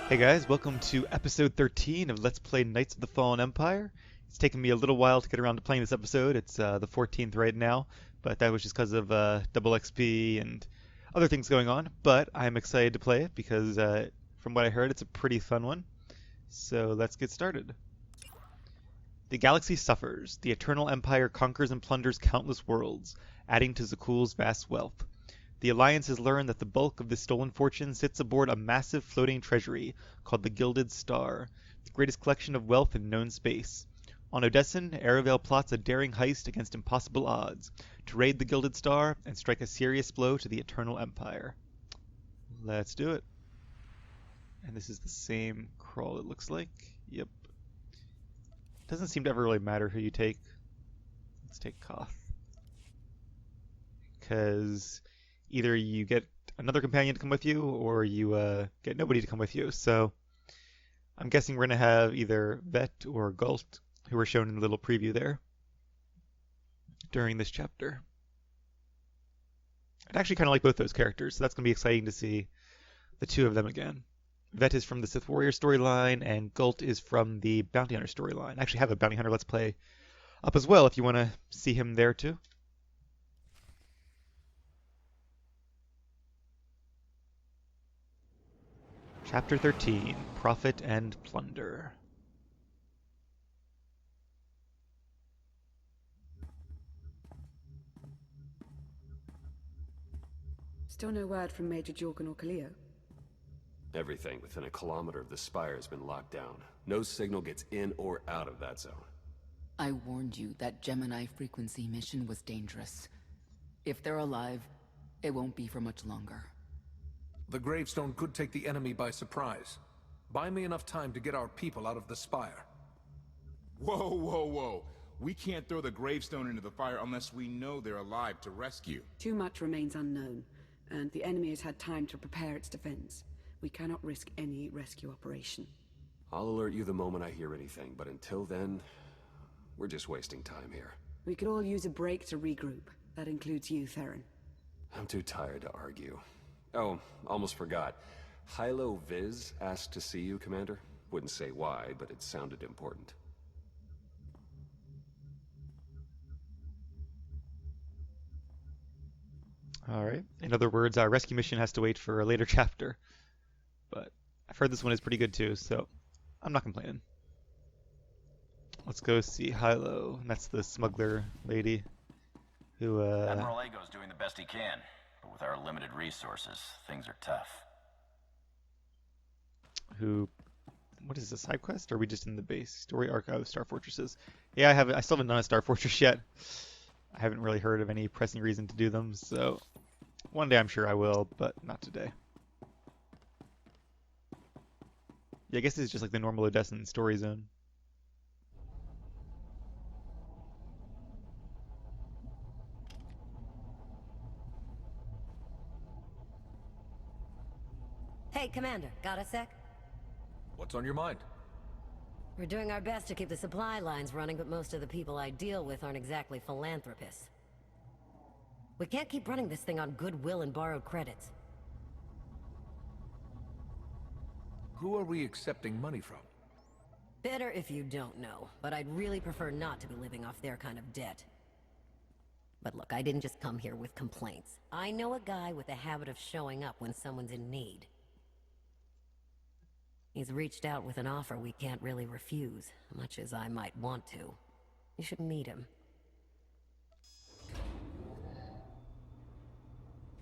Hey guys, welcome to episode 13 of Let's Play Knights of the Fallen Empire. It's taken me a little while to get around to playing this episode. It's the 14th right now, but that was just because of double XP and other things going on. But I'm excited to play it because from what I heard, it's a pretty fun one. So let's get started. The galaxy suffers. The Eternal Empire conquers and plunders countless worlds, adding to Zakuul's vast wealth. The Alliance has learned that the bulk of this stolen fortune sits aboard a massive floating treasury called the Gilded Star, the greatest collection of wealth in known space. On Odessen, Aravel plots a daring heist against impossible odds to raid the Gilded Star and strike a serious blow to the Eternal Empire. Let's do it. And this is the same crawl, it looks like. Yep. Doesn't seem to ever really matter who you take. Let's take Koth. Because either you get another companion to come with you, or you get nobody to come with you. So I'm guessing we're going to have either Vette or Gault, who were shown in the little preview there during this chapter. I'd actually kind of like both those characters, so that's going to be exciting to see the two of them again. Vette is from the Sith Warrior storyline, and Gault is from the Bounty Hunter storyline. I actually have a Bounty Hunter Let's Play up as well if you want to see him there too. Chapter 13, Profit and Plunder. Still no word from Major Jorgen or Kaleo? Everything within a kilometer of the spire has been locked down. No signal gets in or out of that zone. I warned you that Gemini frequency mission was dangerous. If they're alive, it won't be for much longer. The gravestone could take the enemy by surprise. Buy me enough time to get our people out of the spire. Whoa, whoa, whoa. We can't throw the gravestone into the fire unless we know they're alive to rescue. Too much remains unknown, and the enemy has had time to prepare its defense. We cannot risk any rescue operation. I'll alert you the moment I hear anything, but until then, we're just wasting time here. We could all use a break to regroup. That includes you, Theron. I'm too tired to argue. Oh, almost forgot. Hylo Viz asked to see you, Commander. Wouldn't say why, but it sounded important. Alright. In other words, our rescue mission has to wait for a later chapter. But I've heard this one is pretty good too, so I'm not complaining. Let's go see Hylo. And that's the smuggler lady who, Admiral Ago's doing the best he can, but with our limited resources, things are tough. What is this, side quest? Or are we just in the base? Story arc of Star Fortresses. Yeah, I still haven't done a Star Fortress yet. I haven't really heard of any pressing reason to do them, so one day I'm sure I will, but not today. Yeah, I guess this is just like the normal Odessen story zone. Hey, Commander, got a sec? What's on your mind? We're doing our best to keep the supply lines running, but most of the people I deal with aren't exactly philanthropists. We can't keep running this thing on goodwill and borrowed credits. Who are we accepting money from? Better if you don't know, but I'd really prefer not to be living off their kind of debt. But look, I didn't just come here with complaints. I know a guy with a habit of showing up when someone's in need. He's reached out with an offer we can't really refuse, much as I might want to. You should meet him.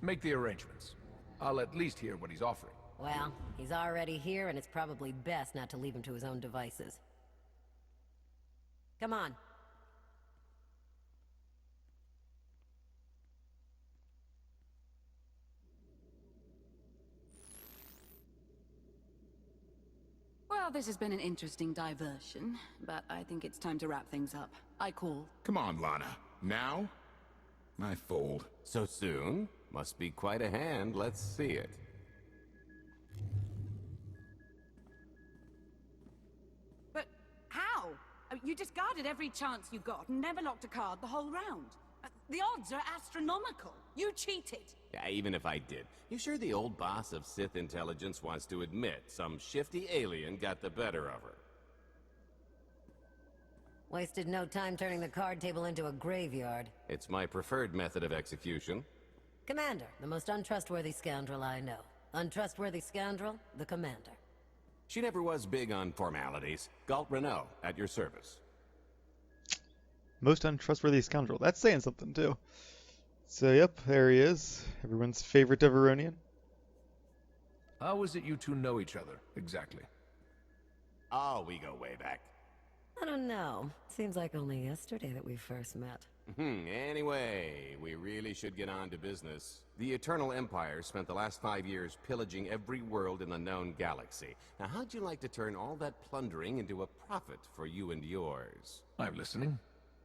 Make the arrangements. I'll at least hear what he's offering. Well, he's already here, and it's probably best not to leave him to his own devices. Come on. Well, this has been an interesting diversion, but I think it's time to wrap things up. I call. Come on, Lana. Now? I fold. So soon? Must be quite a hand. Let's see it. But how? You discarded every chance you got and never locked a card the whole round. The odds are astronomical. You cheated. Yeah, even if I did, you sure the old boss of Sith intelligence wants to admit some shifty alien got the better of her? Wasted no time turning the card table into a graveyard. It's my preferred method of execution. Commander, the most untrustworthy scoundrel I know. Untrustworthy scoundrel, the Commander. She never was big on formalities. Gault Renault, at your service. Most untrustworthy scoundrel. That's saying something, too. So, yep, there he is. Everyone's favorite Devaronian. How is it you two know each other, exactly? Oh, we go way back. I don't know. Seems like only yesterday that we first met. Anyway, we really should get on to business. The Eternal Empire spent the last 5 years pillaging every world in the known galaxy. Now, how'd you like to turn all that plundering into a profit for you and yours? I'm listening.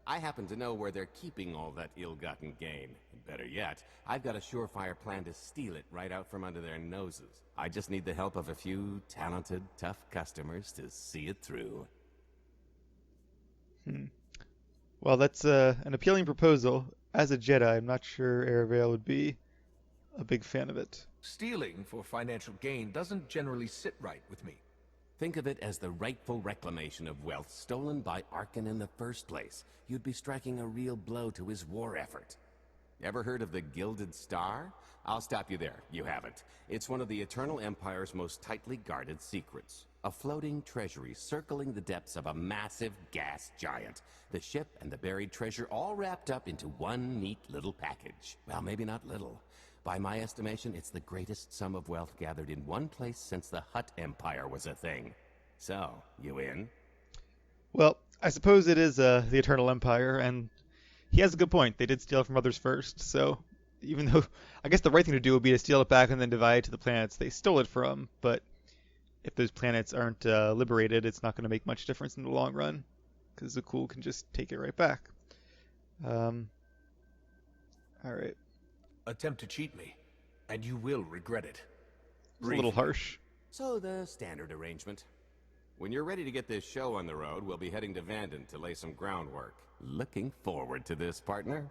I happen to know where they're keeping all that ill-gotten gain. Better yet, I've got a surefire plan to steal it right out from under their noses. I just need the help of a few talented, tough customers to see it through. Well, that's an appealing proposal. As a Jedi, I'm not sure Aravale would be a big fan of it. Stealing for financial gain doesn't generally sit right with me. Think of it as the rightful reclamation of wealth stolen by Arkan in the first place. You'd be striking a real blow to his war effort. Ever heard of the Gilded Star? I'll stop you there. You haven't. It's one of the Eternal Empire's most tightly guarded secrets. A floating treasury circling the depths of a massive gas giant. The ship and the buried treasure all wrapped up into one neat little package. Well, maybe not little. By my estimation, it's the greatest sum of wealth gathered in one place since the Hutt Empire was a thing. So, you in? Well, I suppose it is the Eternal Empire, and he has a good point. They did steal from others first, so even though I guess the right thing to do would be to steal it back and then divide it to the planets they stole it from, but if those planets aren't liberated, it's not going to make much difference in the long run, because the Cool can just take it right back. All right. Attempt to cheat me, and you will regret it. It's a little harsh. So the standard arrangement. When you're ready to get this show on the road, we'll be heading to Vanden to lay some groundwork. Looking forward to this, partner.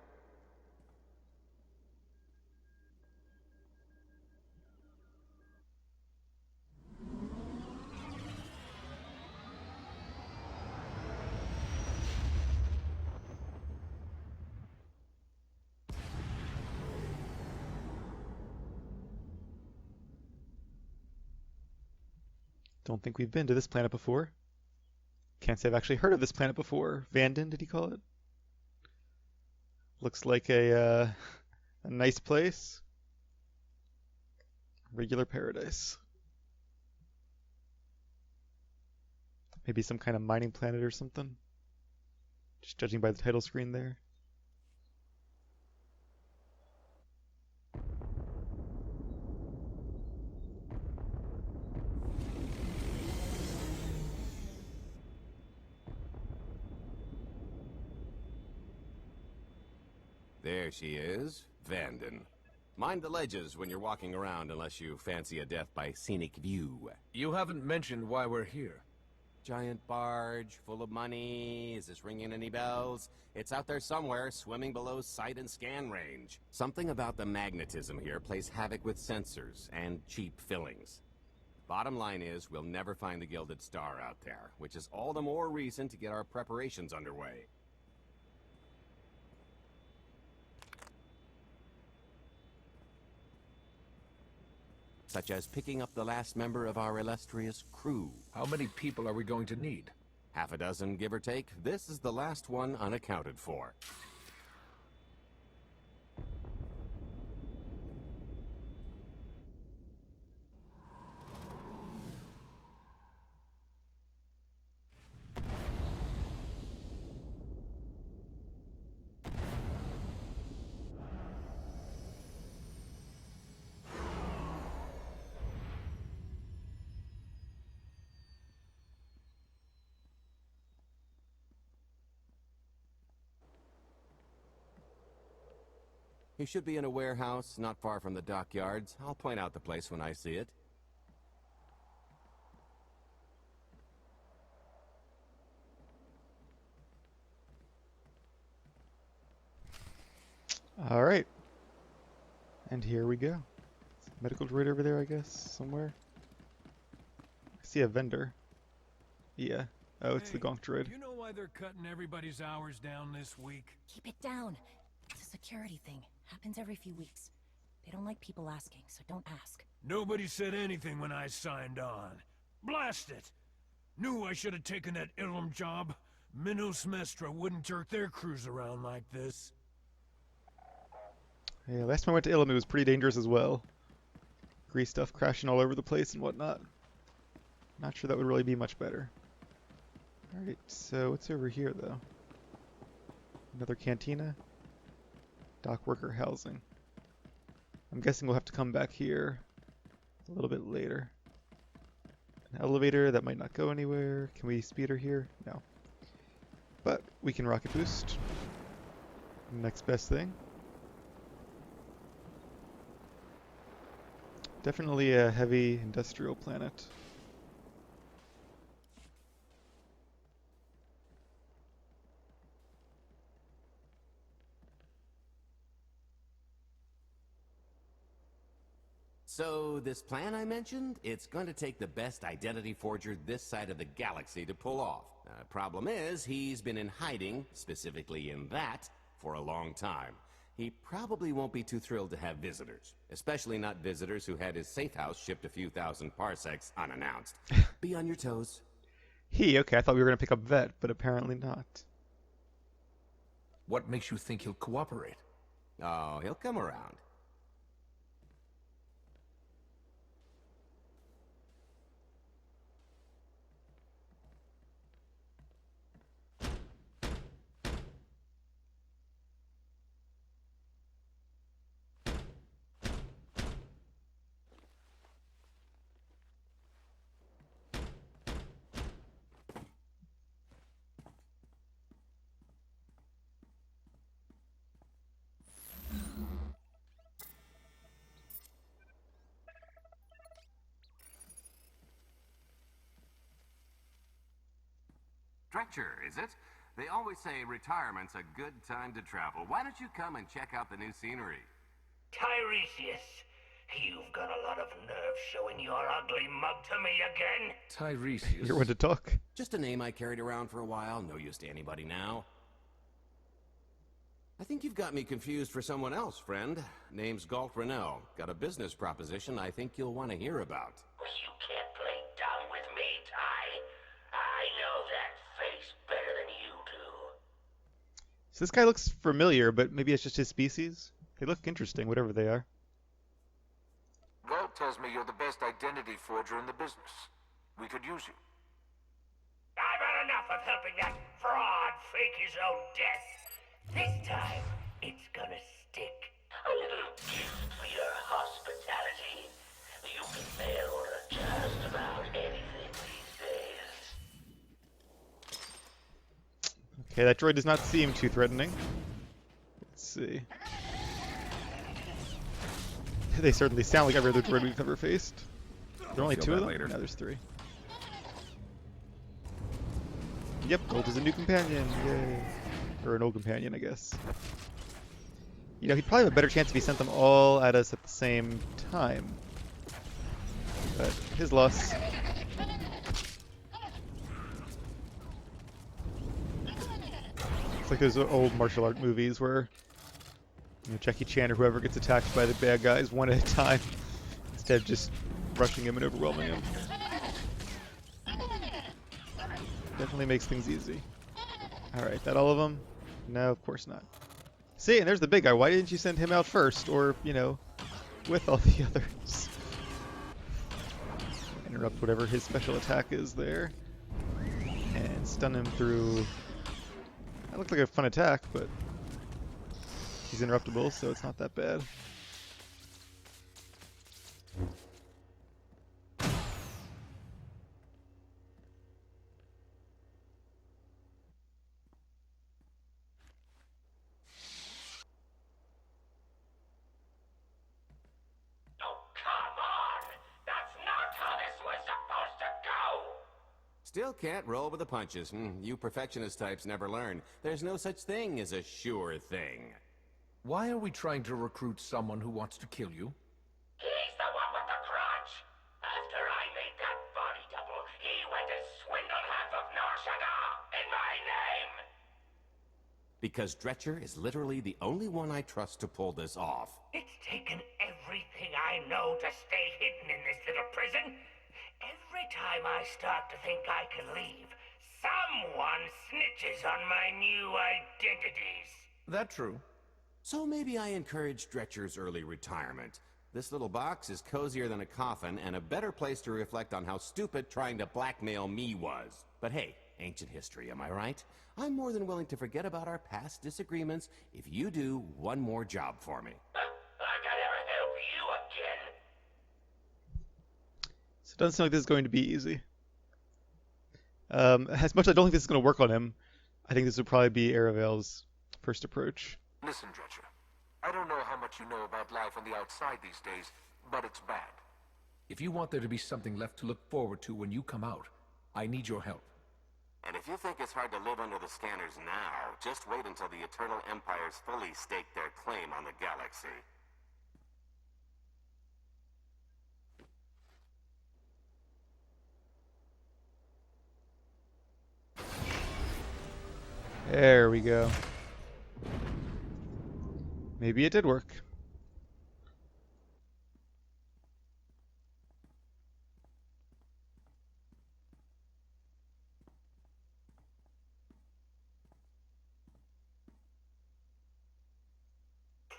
Don't think we've been to this planet before. Can't say I've actually heard of this planet before. Vanden, did he call it? Looks like a nice place. Regular paradise. Maybe some kind of mining planet or something. Just judging by the title screen there. There she is, Vanden. Mind the ledges when you're walking around unless you fancy a death by scenic view. You haven't mentioned why we're here. Giant barge, full of money. Is this ringing any bells? It's out there somewhere, swimming below sight and scan range. Something about the magnetism here plays havoc with sensors and cheap fillings. Bottom line is, we'll never find the Gilded Star out there, which is all the more reason to get our preparations underway. Such as picking up the last member of our illustrious crew. How many people are we going to need? Half a dozen, give or take. This is the last one unaccounted for. He should be in a warehouse not far from the dockyards. I'll point out the place when I see it. All right. And here we go. Medical droid over there, I guess, somewhere. I see a vendor. Yeah. Oh, it's the Gault droid. You know why they're cutting everybody's hours down this week? Keep it down. It's a security thing. Happens every few weeks. They don't like people asking, so don't ask. Nobody said anything when I signed on. Blast it! Knew I should have taken that Ilum job. Minos Mestra wouldn't jerk their crews around like this. Yeah, last time I went to Ilum, it was pretty dangerous as well. Grease stuff crashing all over the place and whatnot. Not sure that would really be much better. Alright, so what's over here, though? Another cantina? Dock worker housing. I'm guessing we'll have to come back here a little bit later. An elevator that might not go anywhere. Can we speed her here? No. But we can rocket boost. Next best thing. Definitely a heavy industrial planet. So, this plan I mentioned, it's going to take the best identity forger this side of the galaxy to pull off. Problem is, he's been in hiding, specifically in that, for a long time. He probably won't be too thrilled to have visitors, especially not visitors who had his safe house shipped a few thousand parsecs unannounced. Be on your toes. Okay, I thought we were going to pick up Vette, but apparently not. What makes you think he'll cooperate? Oh, he'll come around. Stretcher, is it? They always say retirement's a good time to travel. Why don't you come and check out the new scenery? Tiresias, you've got a lot of nerve showing your ugly mug to me again. Tiresias. You're one to talk. Just a name I carried around for a while. No use to anybody now. I think you've got me confused for someone else, friend. Name's Gault Renault. Got a business proposition I think you'll want to hear about. You can't play dumb with me, Ty. I know that face better than you do. So this guy looks familiar, but maybe it's just his species? They look interesting, whatever they are. Gault tells me you're the best identity forger in the business. We could use you. I've had enough of helping that fraud fake his own death. This time, it's gonna stick. A little gift for your hospitality. You can mail order just about anything these days. Okay, that droid does not seem too threatening. Let's see. They certainly sound like every other droid we've ever faced. There are only two of them? Later. No, there's three. Yep, Gault is a new companion. Yay. Or an old companion, I guess. You know, he'd probably have a better chance if he sent them all at us at the same time. But his loss. It's like those old martial art movies where, you know, Jackie Chan or whoever gets attacked by the bad guys one at a time, instead of just rushing him and overwhelming him. Definitely makes things easy. Alright, that all of them? No, of course not. See, and there's the big guy. Why didn't you send him out first? Or, you know, with all the others? Interrupt whatever his special attack is there. And stun him through... That looked like a fun attack, but... He's interruptible, so it's not that bad. Still can't roll with the punches. You perfectionist types never learn. There's no such thing as a sure thing. Why are we trying to recruit someone who wants to kill you? He's the one with the crutch. After I made that body double, he went and swindled half of Norshaga in my name. Because Dretcher is literally the only one I trust to pull this off. It's taken everything I know to stay hidden in this little prison. Every time I start to think I can leave, someone snitches on my new identities. That true? So maybe I encourage Dretcher's early retirement. This little box is cozier than a coffin and a better place to reflect on how stupid trying to blackmail me was. But hey, ancient history, am I right? I'm more than willing to forget about our past disagreements if you do one more job for me. I gotta help you again. So it doesn't seem like this is going to be easy. As much as I don't think this is going to work on him, I think this would probably be Aravel's first approach. Listen, Dretcher. I don't know how much you know about life on the outside these days, but it's bad. If you want there to be something left to look forward to when you come out, I need your help. And if you think it's hard to live under the scanners now, just wait until the Eternal Empires fully stake their claim on the galaxy. There we go. Maybe it did work.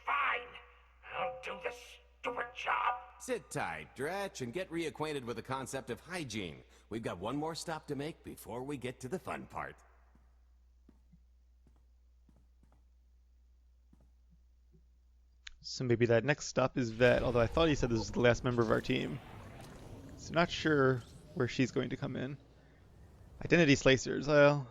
Fine. I'll do the stupid job. Sit tight, Dretch, and get reacquainted with the concept of hygiene. We've got one more stop to make before we get to the fun part. So maybe that next stop is Vette, although I thought he said this was the last member of our team. So not sure where she's going to come in. Identity Slicers, I'll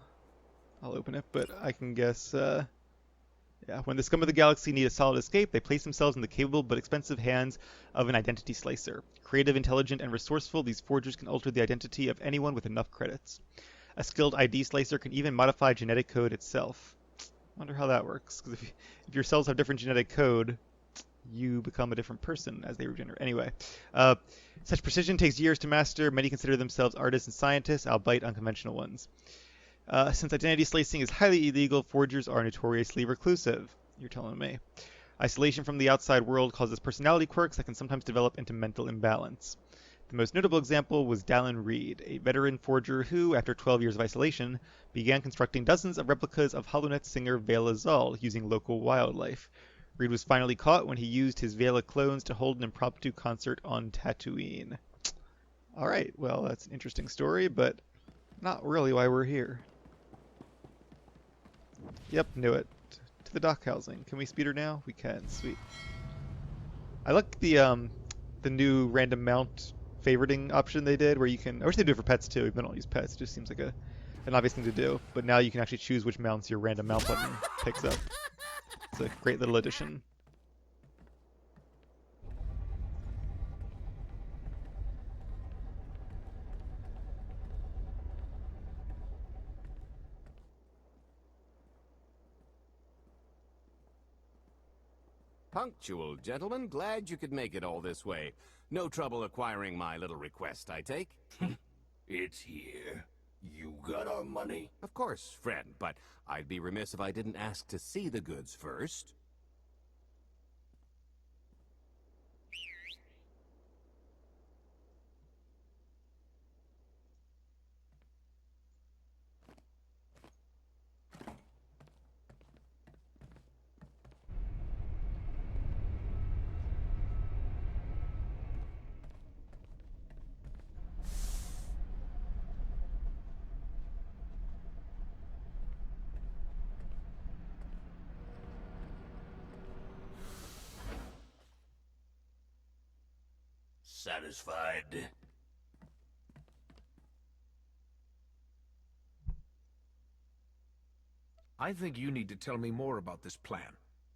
open it, but I can guess, yeah, when the scum of the galaxy need a solid escape, they place themselves in the capable but expensive hands of an identity slicer. Creative, intelligent, and resourceful, these forgers can alter the identity of anyone with enough credits. A skilled ID slicer can even modify genetic code itself. Wonder how that works, because if your cells have different genetic code, you become a different person as they regenerate. Anyway, such precision takes years to master. Many consider themselves artists and scientists, albeit unconventional ones. Since identity slicing is highly illegal, forgers are notoriously reclusive. You're telling me. Isolation from the outside world causes personality quirks that can sometimes develop into mental imbalance. The most notable example was Dallin Reed, a veteran forger who, after 12 years of isolation, began constructing dozens of replicas of HoloNet singer Vela Zal using local wildlife. Reed was finally caught when he used his Vela clones to hold an impromptu concert on Tatooine. Alright, well, that's an interesting story, but not really why we're here. Yep, knew it. To the dock housing. Can we speed her now? We can. Sweet. I like the new random mount favoriting option they did, where you can... I wish they do it for pets too, even though I don't use pets. It just seems like an obvious thing to do. But now you can actually choose which mounts your random mount button picks up. It's a great little addition. Punctual, gentlemen. Glad you could make it all this way. No trouble acquiring my little request, I take? It's here. You got our money? Of course, friend, but I'd be remiss if I didn't ask to see the goods first. Satisfied? I think you need to tell me more about this plan.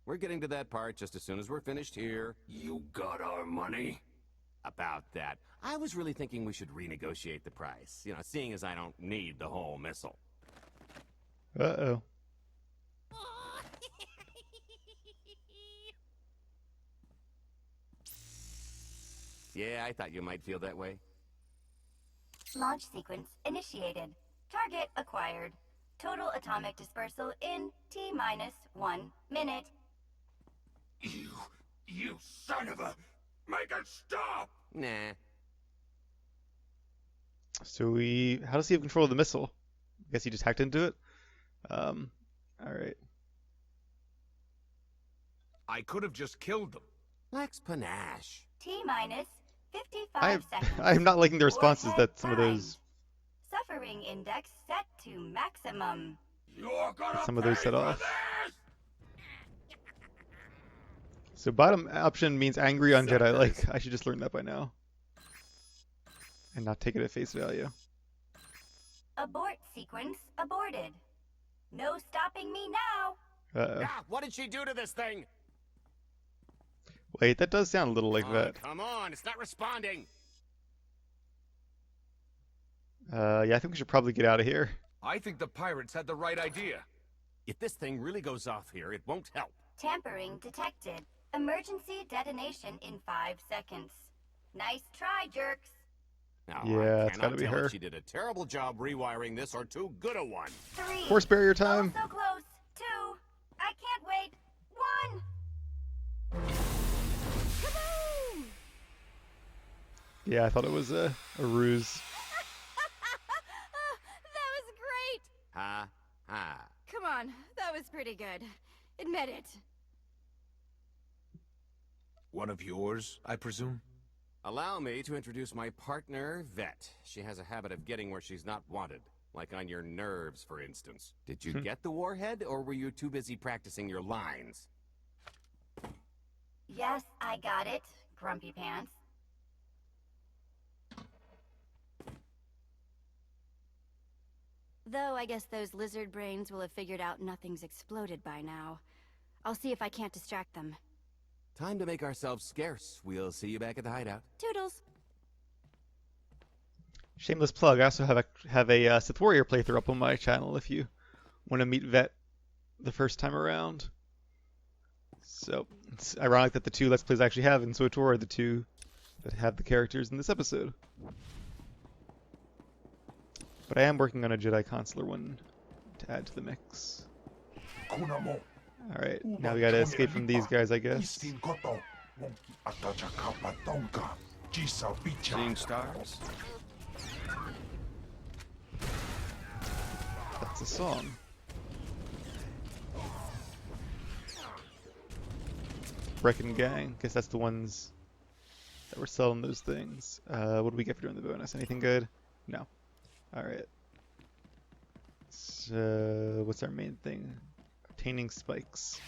We're getting to that part just as soon as we're finished here. You got our money? About that, I was really thinking we should renegotiate the price. You know, seeing as I don't need the whole missile. Uh-oh. Yeah, I thought you might feel that way. Launch sequence initiated. Target acquired. Total atomic dispersal in T-1 minute. You son of a... Make it stop! Nah. So how does he have control of the missile? I guess he just hacked into it. Alright. I could have just killed them. Lex panache. T-minus 55 seconds. I am not liking the responses that some of those... Suffering index set to maximum. Some of those set off. So bottom option means angry on Jedi. Like, I should just learn that by now. And not take it at face value. Abort sequence aborted. No stopping me now. Uh-oh. Ah, what did she do to this thing? Wait, that does sound a little like Vette. Come on, it's not responding. Yeah, I think we should probably get out of here. I think the pirates had the right idea. If this thing really goes off here, it won't help. Tampering detected. Emergency detonation in 5 seconds. Nice try, jerks. Now, yeah, I it's gotta be tell her. if she did a terrible job rewiring this or too good a one. 3. Force barrier time. Oh, so close. 2. I can't wait. 1. Kaboom! Yeah, I thought it was a ruse. That was great! Ha, ha. Come on, that was pretty good. Admit it. One of yours, I presume? Allow me to introduce my partner, Vette. She has a habit of getting where she's not wanted. Like on your nerves, for instance. Did you get the warhead, or were you too busy practicing your lines? Yes, I got it, Grumpy Pants. Though I guess those lizard brains will have figured out nothing's exploded by now. I'll see if I can't distract them. Time to make ourselves scarce. We'll see you back at the hideout. Toodles! Shameless plug. I also have a Sith Warrior playthrough up on my channel if you want to meet Vette the first time around. So it's ironic that the two Let's Plays I actually have in Swtor are the two that have the characters in this episode. But I am working on a Jedi Consular one to add to the mix. Alright, now we gotta escape from these guys, I guess. Seeing stars? That's a song. Brecken Gang. Guess that's the ones that were selling those things. What do we get for doing the bonus? Anything good? No. Alright. So, what's our main thing? Obtaining spikes.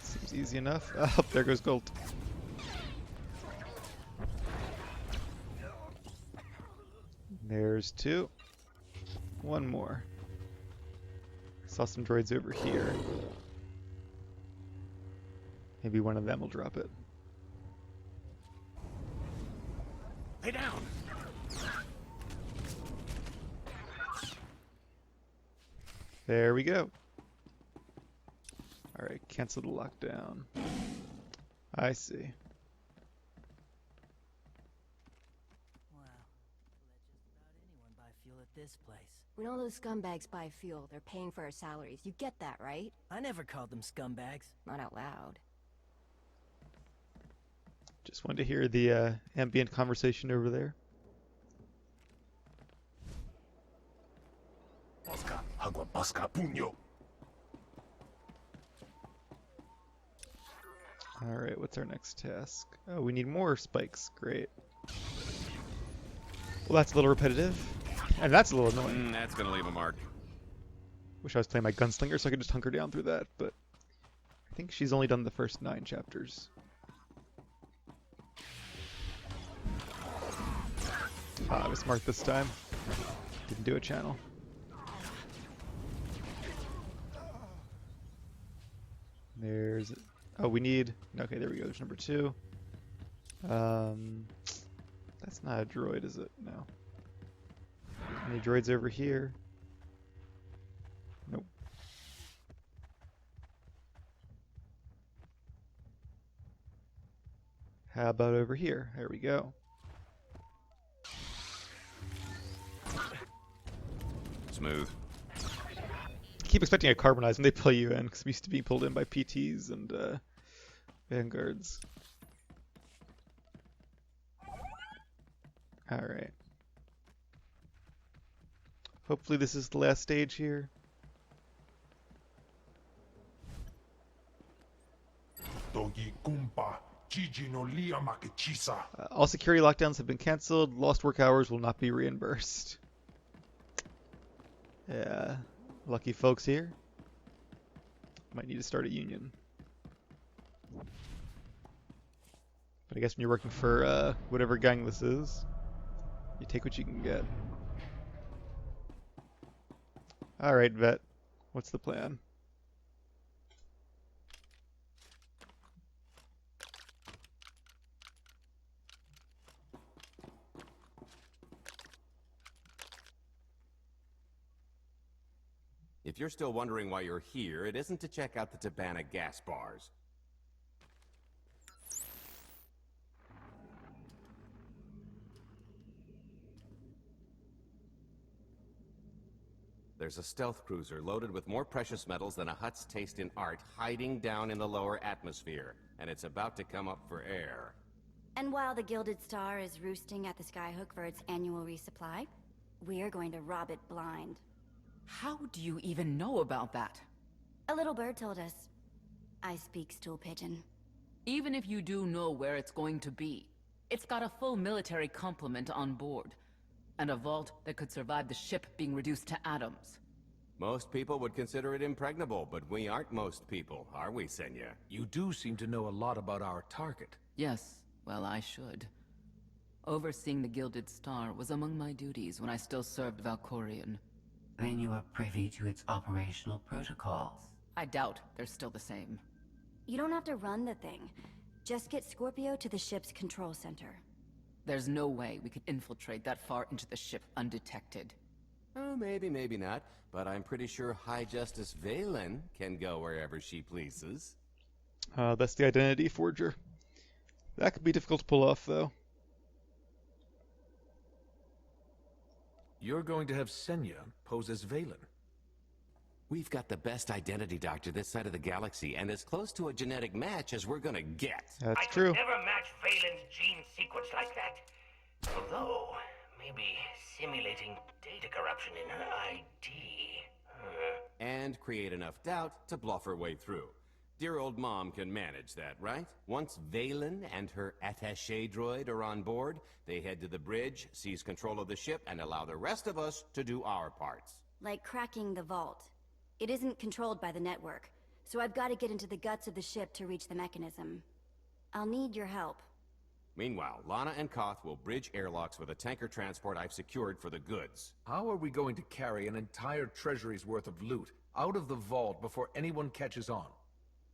Seems easy enough. Oh, there goes Gault. There's 2. 1 more. Saw some droids over here. Maybe one of them will drop it. Lay down! There we go. Alright, cancel the lockdown. I see. Wow. Let just about anyone buy fuel at this place. When all those scumbags buy fuel, they're paying for our salaries. You get that, right? I never called them scumbags. Not out loud. Just wanted to hear the ambient conversation over there. Alright, what's our next task? Oh, we need more spikes. Great. Well, that's a little repetitive. And that's a little annoying. That's gonna leave a mark. Wish I was playing my gunslinger so I could just hunker down through that, but I think she's only done the first 9 chapters. I was smart this time. Didn't do a channel. There's... Oh, we need... Okay, there we go. There's number 2. That's not a droid, is it? No. Any droids over here? Nope. How about over here? There we go. Smooth. I keep expecting a carbonize when they pull you in, because I'm used to being pulled in by PTs and vanguards. Alright. Hopefully this is the last stage here. All security lockdowns have been cancelled. Lost work hours will not be reimbursed. Yeah, lucky folks here. Might need to start a union. But I guess when you're working for whatever gang this is, you take what you can get. Alright, Vette. What's the plan? If you're still wondering why you're here, it isn't to check out the Tabana gas bars. There's a stealth cruiser loaded with more precious metals than a Hutt's taste in art hiding down in the lower atmosphere, and it's about to come up for air. And while the Gilded Star is roosting at the Skyhook for its annual resupply, we're going to rob it blind. How do you even know about that? A little bird told us. I speak stool pigeon. Even if you do know where it's going to be, it's got a full military complement on board, and a vault that could survive the ship being reduced to atoms. Most people would consider it impregnable, but we aren't most people, are we, Senya? You do seem to know a lot about our target. Yes, well, I should. Overseeing the Gilded Star was among my duties when I still served Valkorion. Then you are privy to its operational protocols. I doubt they're still the same. You don't have to run the thing. Just get Scorpio to the ship's control center. There's no way we could infiltrate that far into the ship undetected. Oh, maybe, maybe not. But I'm pretty sure High Justice Valen can go wherever she pleases. That's the identity forger. That could be difficult to pull off, though. You're going to have Senya pose as Valen. We've got the best identity doctor this side of the galaxy, and as close to a genetic match as we're gonna get. That's I true. could never match Valen's gene sequence like that. Although, maybe simulating data corruption in her ID. And create enough doubt to bluff her way through. Dear old mom can manage that, right? Once Valen and her attaché droid are on board, they head to the bridge, seize control of the ship, and allow the rest of us to do our parts. Like cracking the vault. It isn't controlled by the network, so I've got to get into the guts of the ship to reach the mechanism. I'll need your help. Meanwhile, Lana and Koth will bridge airlocks with a tanker transport I've secured for the goods. How are we going to carry an entire treasury's worth of loot out of the vault before anyone catches on?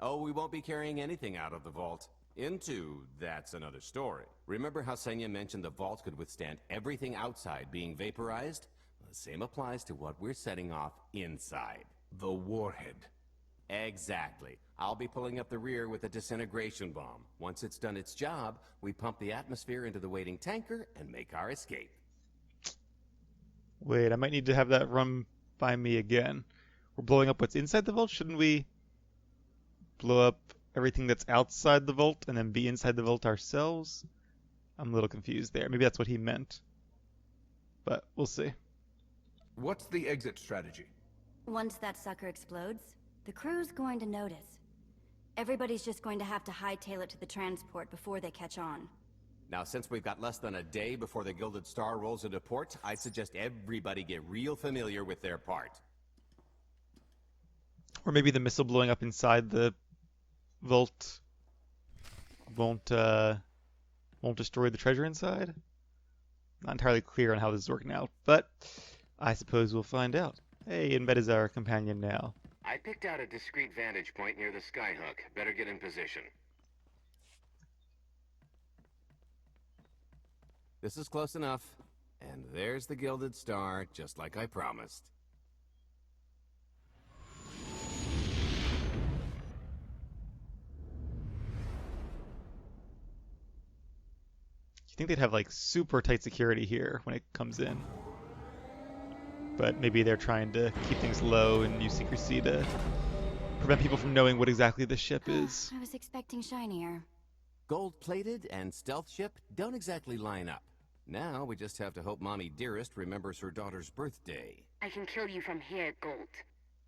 Oh, we won't be carrying anything out of the vault. That's another story. Remember how Senya mentioned the vault could withstand everything outside being vaporized? Well, the same applies to what we're setting off inside. The warhead. Exactly. I'll be pulling up the rear with a disintegration bomb. Once it's done its job, we pump the atmosphere into the waiting tanker and make our escape. Wait, I might need to have that run by me again. We're blowing up what's inside the vault? Shouldn't we blow up everything that's outside the vault and then be inside the vault ourselves? I'm a little confused there. Maybe that's what he meant. But we'll see. What's the exit strategy? Once that sucker explodes, the crew's going to notice. Everybody's just going to have to hightail it to the transport before they catch on. Now, since we've got less than a day before the Gilded Star rolls into port, I suggest everybody get real familiar with their part. Or maybe the missile blowing up inside the vault won't destroy the treasure inside? Not entirely clear on how this is working out, but I suppose we'll find out. Hey, and Vette is our companion now. I picked out a discreet vantage point near the skyhook. Better get in position. This is close enough. And there's the Gilded Star, just like I promised. You think they'd have like super tight security here when it comes in. But maybe they're trying to keep things low and use secrecy to prevent people from knowing what exactly the ship is. I was expecting shinier. Gold-plated and stealth ship don't exactly line up. Now we just have to hope Mommy Dearest remembers her daughter's birthday. I can kill you from here, Gault.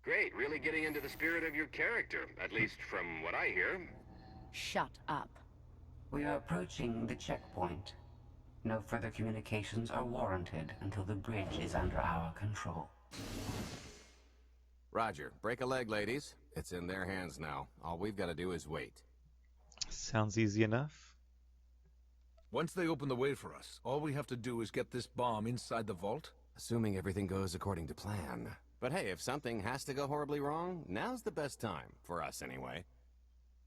Great, really getting into the spirit of your character, at least from what I hear. Shut up. We are approaching the checkpoint. No further communications are warranted until the bridge is under our control. Roger. Break a leg, ladies. It's in their hands now. All we've got to do is wait. Sounds easy enough. Once they open the way for us, all we have to do is get this bomb inside the vault? Assuming everything goes according to plan. But hey, if something has to go horribly wrong, now's the best time. For us, anyway.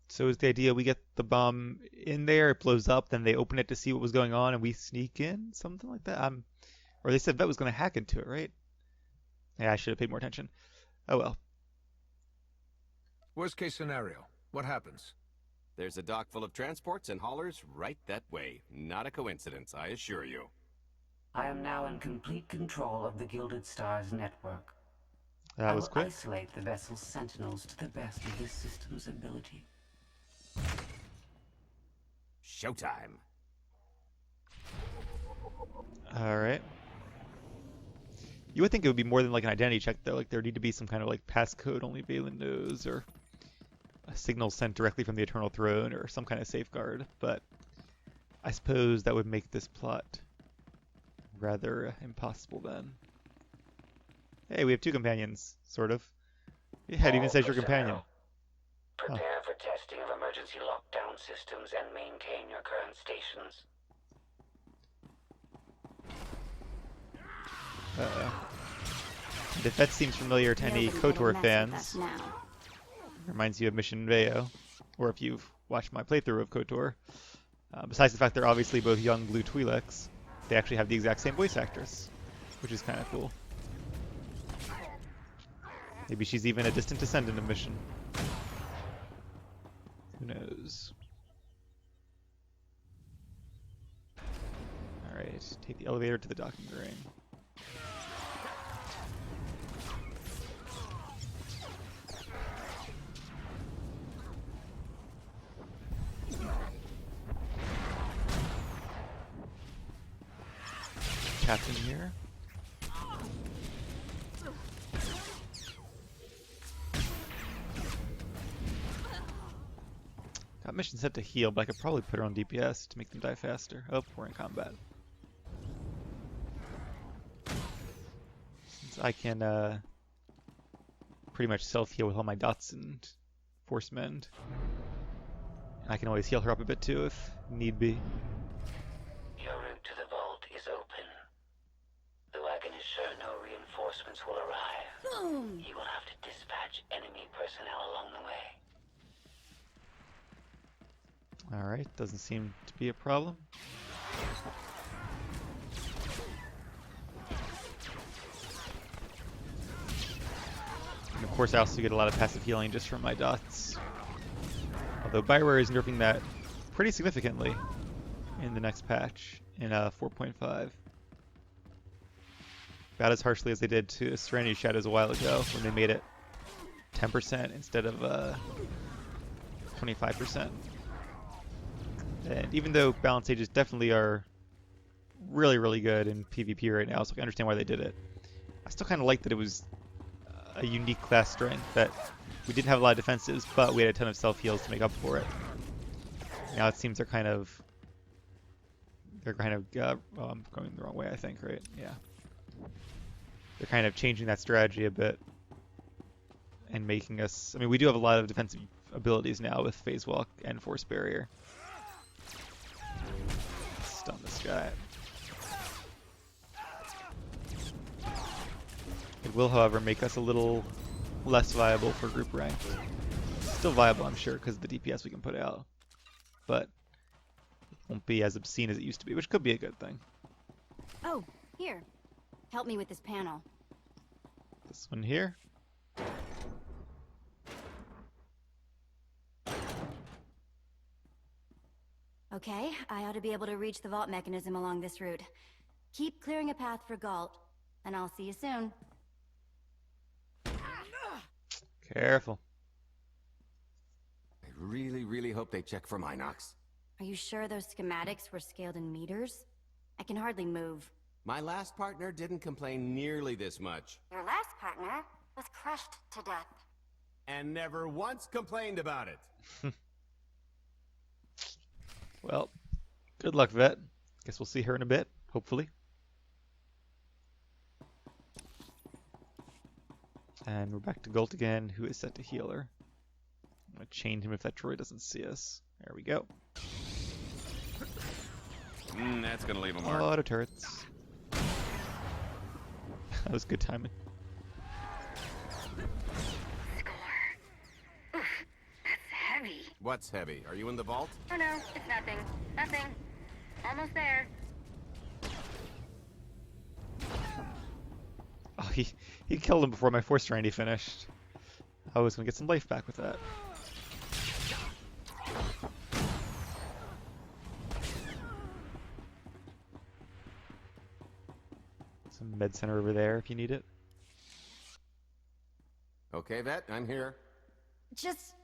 So is the idea we get the bomb in there, it blows up, then they open it to see what was going on, and we sneak in? Something like that? Or they said Vette was going to hack into it, right? Yeah, I should have paid more attention. Oh well. Worst case scenario, what happens? There's a dock full of transports and haulers right that way. Not a coincidence, I assure you. I am now in complete control of the Gilded Star's network. That was quick. I will isolate the vessel's sentinels to the best of this system's ability. Showtime. Alright. You would think it would be more than like an identity check though, like there would need to be some kind of like passcode only Valen knows, or a signal sent directly from the Eternal Throne, or some kind of safeguard, but I suppose that would make this plot rather impossible then. Hey, we have two companions, sort of. Yeah, it even says your companion. Prepare for testing of emergency lockdown systems and maintain your current stations. If that seems familiar to any KOTOR fans, reminds you of Mission Veo, or if you've watched my playthrough of KOTOR. Besides the fact they're obviously both young blue Twi'leks, they actually have the exact same voice actress, which is kind of cool. Maybe she's even a distant descendant of Mission. Who knows? Alright, take the elevator to the docking ring. Captain here. Got mission set to heal, but I could probably put her on DPS to make them die faster. Oh, we're in combat. Since I can pretty much self-heal with all my dots and force mend. I can always heal her up a bit too if need be. Your route to the vault is open. Though I can assure no reinforcements will arrive. Boom! You will have to dispatch enemy personnel along the way. Alright, doesn't seem to be a problem. And of course I also get a lot of passive healing just from my dots. Although Bioware is nerfing that pretty significantly in the next patch, in 4.5. About as harshly as they did to Serenity Shadows a while ago, when they made it 10% instead of 25%. And even though balance sages definitely are really, really good in PvP right now, so I understand why they did it, I still kind of like that it was a unique class strength, that we didn't have a lot of defenses, but we had a ton of self-heals to make up for it. Now it seems they're kind of well, I'm going the wrong way, I think, right? Yeah. They're kind of changing that strategy a bit and making us... I mean, we do have a lot of defensive abilities now with Phase Walk and Force Barrier. Stun this guy. It will, however, make us a little less viable for group rank. Still viable, I'm sure, because of the DPS we can put out. But it won't be as obscene as it used to be, which could be a good thing. Oh, here. Help me with this panel. This one here. Okay, I ought to be able to reach the vault mechanism along this route. Keep clearing a path for Gault, and I'll see you soon. Careful. I really hope they check for Minox. Are you sure those schematics were scaled in meters? I can hardly move. My last partner didn't complain nearly this much. Your last partner was crushed to death. And never once complained about it. Well, good luck, Vette. Guess we'll see her in a bit, hopefully. And we're back to Gault again, who is set to heal her. I'm going to chain him if that droid doesn't see us. There we go. That's going to leave a mark. A lot of turrets. That was good timing. Oof, that's heavy. What's heavy? Are you in the vault? Oh no, it's nothing. Nothing. Almost there. Oh, he killed him before my Force Randy finished. I was going to get some life back with that. Some med center over there if you need it. Okay, Vette, I'm here. Just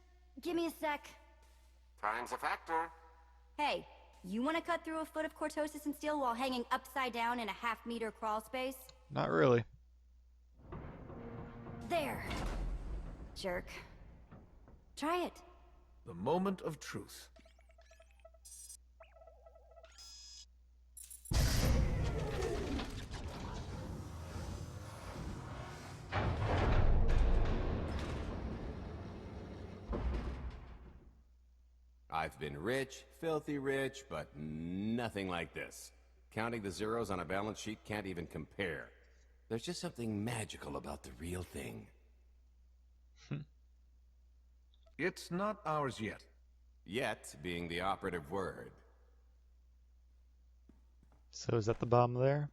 give me a sec. Time's a factor. Hey, you want to cut through a foot of cortosis and steel while hanging upside down in a half-meter crawl space? Not really. There. Jerk. Try it. The moment of truth. I've been rich, filthy rich, but nothing like this. Counting the zeros on a balance sheet can't even compare. There's just something magical about the real thing. It's not ours yet. Yet being the operative word. So is that the bomb there?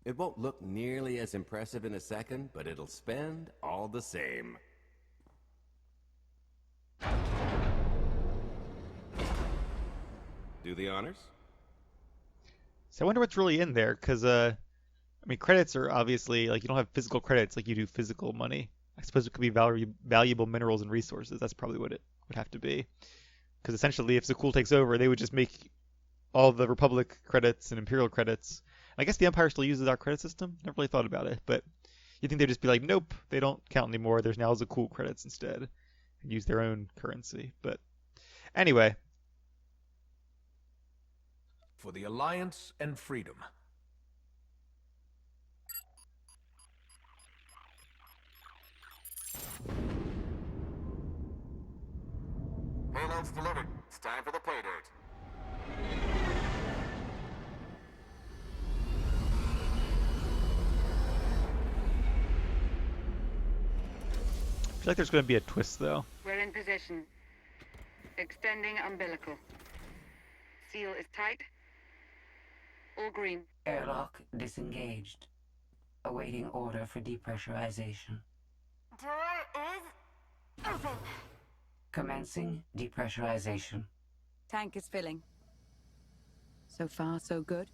It won't look nearly as impressive in a second, but it'll spend all the same. Do the honors? So I wonder what's really in there, because, I mean, credits are obviously, like, you don't have physical credits like you do physical money. I suppose it could be valuable minerals and resources. That's probably what it would have to be. Because essentially, if Zakuul takes over, they would just make all the Republic credits and Imperial credits. I guess the Empire still uses our credit system. Never really thought about it, but you think they'd just be like, nope, they don't count anymore. There's now Zakuul credits instead, and use their own currency. But anyway. For the Alliance and freedom. Payload's delivered. It's time for the pay dirt. I feel like there's going to be a twist, though. We're in position. Extending umbilical. Seal is tight. All green. Airlock disengaged. Awaiting order for depressurization. Door is open. Commencing depressurization. Tank is filling. So far, so good.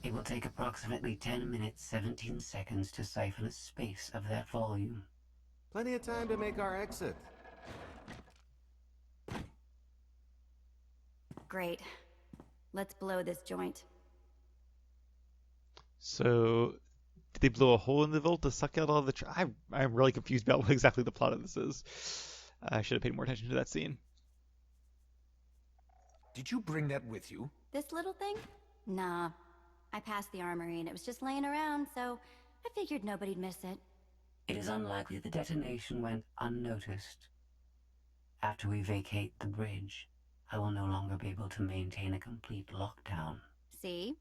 It will take approximately 10 minutes, 17 seconds to siphon a space of that volume. Plenty of time to make our exit. Great. Let's blow this joint. So, did they blow a hole in the vault to suck out all the... I'm really confused about what exactly the plot of this is. I should have paid more attention to that scene. Did you bring that with you? This little thing? Nah. I passed the armory and it was just laying around, so I figured nobody'd miss it. It is unlikely the detonation went unnoticed. After we vacate the bridge, I will no longer be able to maintain a complete lockdown. See?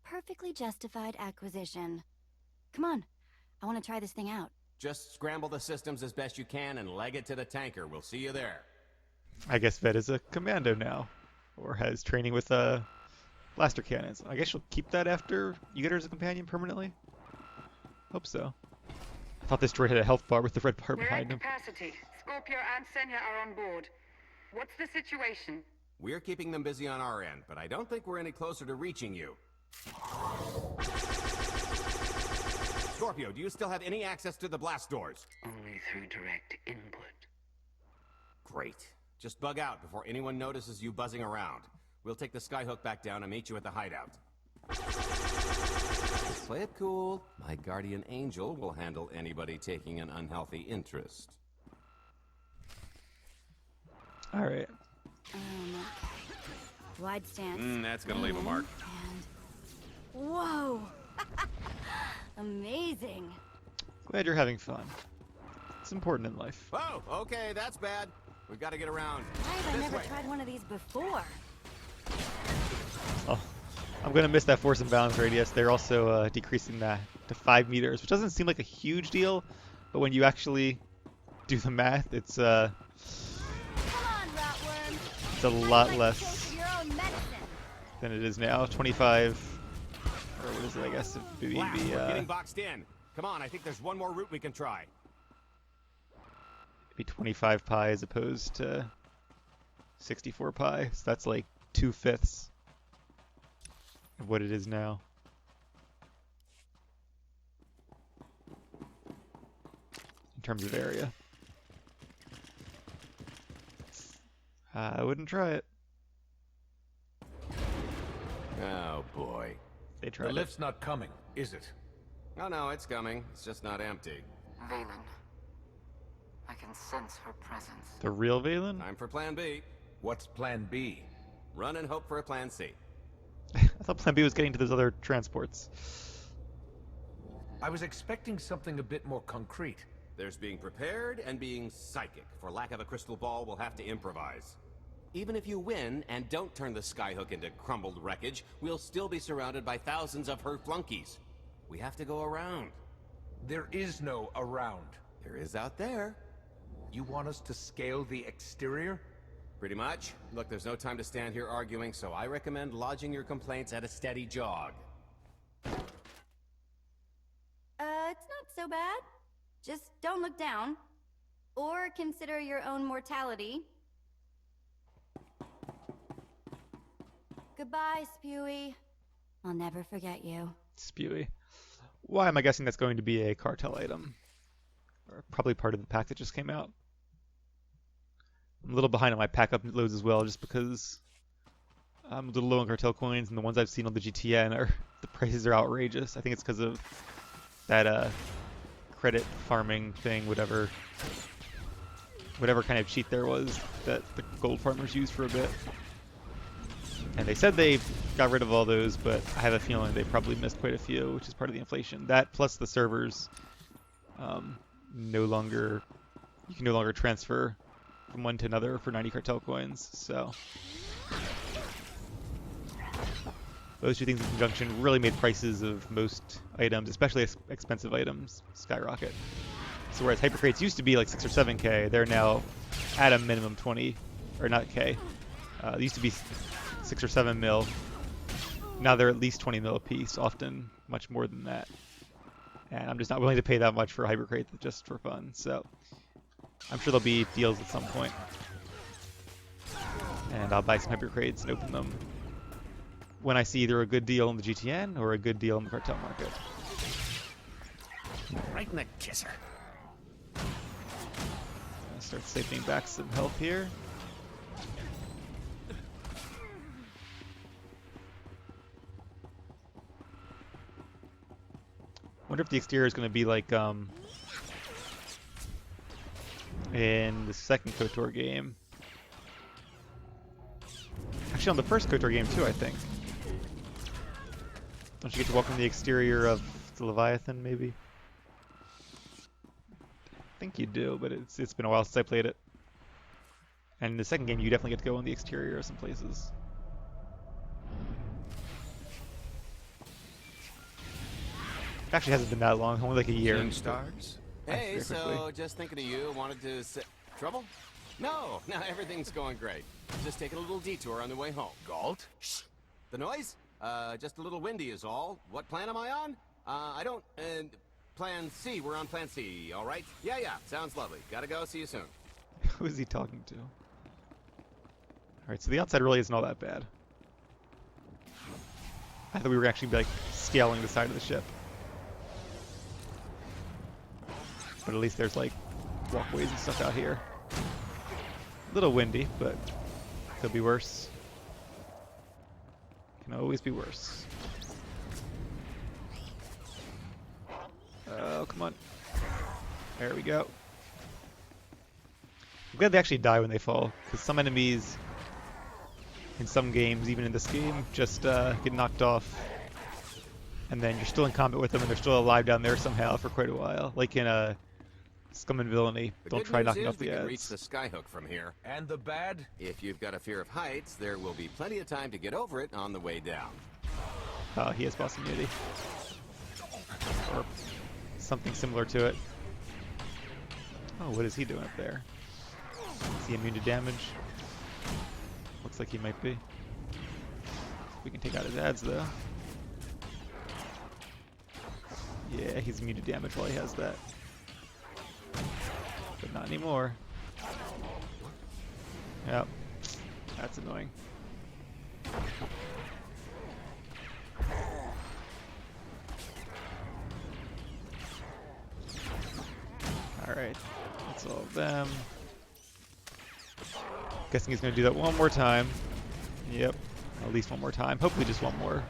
Perfectly justified acquisition. Come on. I want to try this thing out. Just scramble the systems as best you can and leg it to the tanker. We'll see you there. I guess Vette is a commando now. Or has training with blaster cannons. I guess you'll keep that after you get her as a companion permanently? Hope so. I thought this droid had a health bar with the red bar We're behind at him. capacity. Scorpio and Senya are on board. What's the situation? We're keeping them busy on our end, but I don't think we're any closer to reaching you. Scorpio, do you still have any access to the blast doors? Only through direct input. Great. Just bug out before anyone notices you buzzing around. We'll take the skyhook back down and meet you at the hideout. Play it cool. My guardian angel will handle anybody taking an unhealthy interest. Alright. Wide stance. That's gonna leave a mark. Whoa! Amazing. Glad you're having fun. It's important in life. Oh, okay, that's bad. We've got to get around. Why have I never tried one of these before? Oh, I'm gonna miss that force and balance radius. They're also decreasing that to 5 meters, which doesn't seem like a huge deal, but when you actually do the math, it's a lot less than it is now. 25, or what is it? I guess it would be. Wow, we're getting boxed in. Come on, I think there's one more route we can try. Be 25 pi as opposed to 64 pi, so that's like 2/5 of what it is now. In terms of area. I wouldn't try it. Oh boy. They tried The lift's not coming, is it? Oh no, it's coming. It's just not empty. Valen. I can sense her presence. The real Valen? Time for plan B. What's plan B? Run and hope for a plan C. I thought plan B was getting to those other transports. I was expecting something a bit more concrete. There's being prepared and being psychic. For lack of a crystal ball, we'll have to improvise. Even if you win and don't turn the skyhook into crumbled wreckage, we'll still be surrounded by thousands of her flunkies. We have to go around. There is no around. There is out there. You want us to scale the exterior? Pretty much. Look, there's no time to stand here arguing, so I recommend lodging your complaints at a steady jog. It's not so bad. Just don't look down. Or consider your own mortality. Goodbye, Spewy. I'll never forget you. Spewy. Why am I guessing that's going to be a cartel item? Or probably part of the pack that just came out. I'm a little behind on my pack up loads as well, just because I'm a little low on cartel coins, and the ones I've seen on the GTN are the prices are outrageous. I think it's because of that credit farming thing, whatever kind of cheat there was that the gold farmers used for a bit. And they said they got rid of all those, but I have a feeling they probably missed quite a few, which is part of the inflation. That plus the servers you can no longer transfer from one to another for 90 cartel coins, so those two things in conjunction really made prices of most items, especially expensive items, skyrocket. So whereas hyper crates used to be like 6 or 7k, they're now at a minimum 20, or not k. They used to be 6 or 7 mil. Now they're at least 20 mil a piece, often much more than that. And I'm just not willing to pay that much for a hyper crate just for fun. So I'm sure there'll be deals at some point. And I'll buy some hyper crates and open them when I see either a good deal in the GTN or a good deal in the cartel market. Right in the kisser. I'll start saving back some health here. Wonder if the exterior is going to be like in the second KOTOR game. Actually, on the first KOTOR game too, I think. Don't you get to walk on the exterior of the Leviathan, maybe? I think you do, but it's been a while since I played it. And in the second game, you definitely get to go on the exterior of some places. It actually hasn't been that long, only like a year. Team stars? Hey, so just thinking of you, wanted to trouble? No, everything's going great. Just taking a little detour on the way home. Gault? Shh. The noise? Just a little windy is all. What plan am I on? I don't, plan C. We're on plan C, all right? Yeah, sounds lovely. Gotta go, see you soon. Who is he talking to? Alright, so the outside really isn't all that bad. I thought we were actually like scaling the side of the ship. But at least there's like walkways and stuff out here. A little windy, but could be worse. Can always be worse. Oh, come on. There we go. I'm glad they actually die when they fall, because some enemies in some games, even in this game, just get knocked off, and then you're still in combat with them, and they're still alive down there somehow for quite a while. Like in Scum and Villainy. Don't try knocking off the ads. We can reach the skyhook from here. And the bad? If you've got a fear of heights, there will be plenty of time to get over it on the way down. He has boss immunity. Or something similar to it. Oh, what is he doing up there? Is he immune to damage? Looks like he might be. We can take out his ads though. Yeah, he's immune to damage while he has that. But not anymore. Yep. That's annoying. Alright. That's all of them. Guessing he's going to do that one more time. Yep. At least one more time. Hopefully just one more.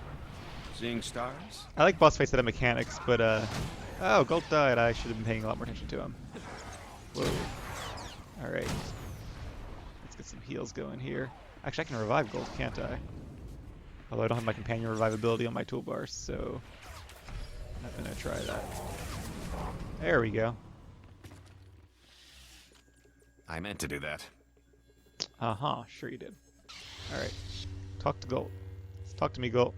Seeing stars? I like boss fights that have mechanics, but oh, Gault died. I should have been paying a lot more attention to him. Whoa. Alright. Let's get some heals going here. Actually, I can revive Gault, can't I? Although I don't have my companion revivability on my toolbar, so I'm not going to try that. There we go. I meant to do that. Uh-huh, sure you did. Alright. Talk to Gault. Talk to me, Gault.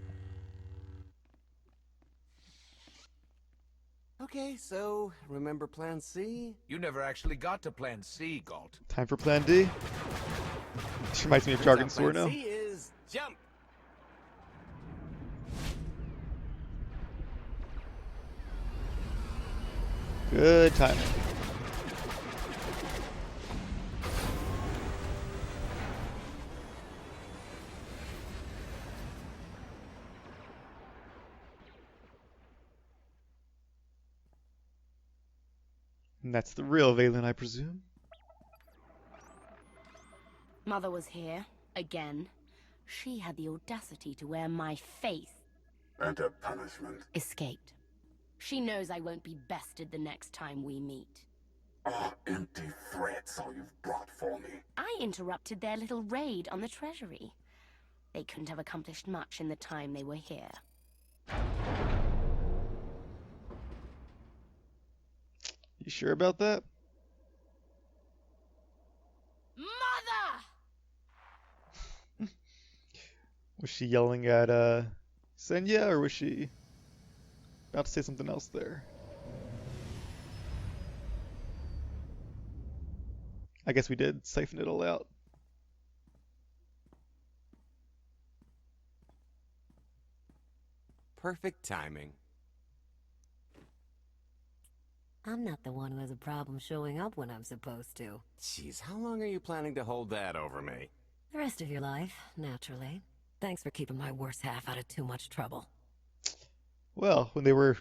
Okay, so remember Plan C? You never actually got to Plan C, Gault. Time for Plan D. This reminds me of Jargon Sword now. Plan C is jump. Good timing. And that's the real Valen, I presume. Mother was here, again. She had the audacity to wear my face. And a punishment. Escaped. She knows I won't be bested the next time we meet. Ah, empty threats all you've brought for me. I interrupted their little raid on the Treasury. They couldn't have accomplished much in the time they were here. You sure about that? Mother! Was she yelling at Senya, or was she about to say something else there? I guess we did siphon it all out. Perfect timing. I'm not the one who has a problem showing up when I'm supposed to. Jeez, how long are you planning to hold that over me? The rest of your life, naturally. Thanks for keeping my worse half out of too much trouble. Well, when they were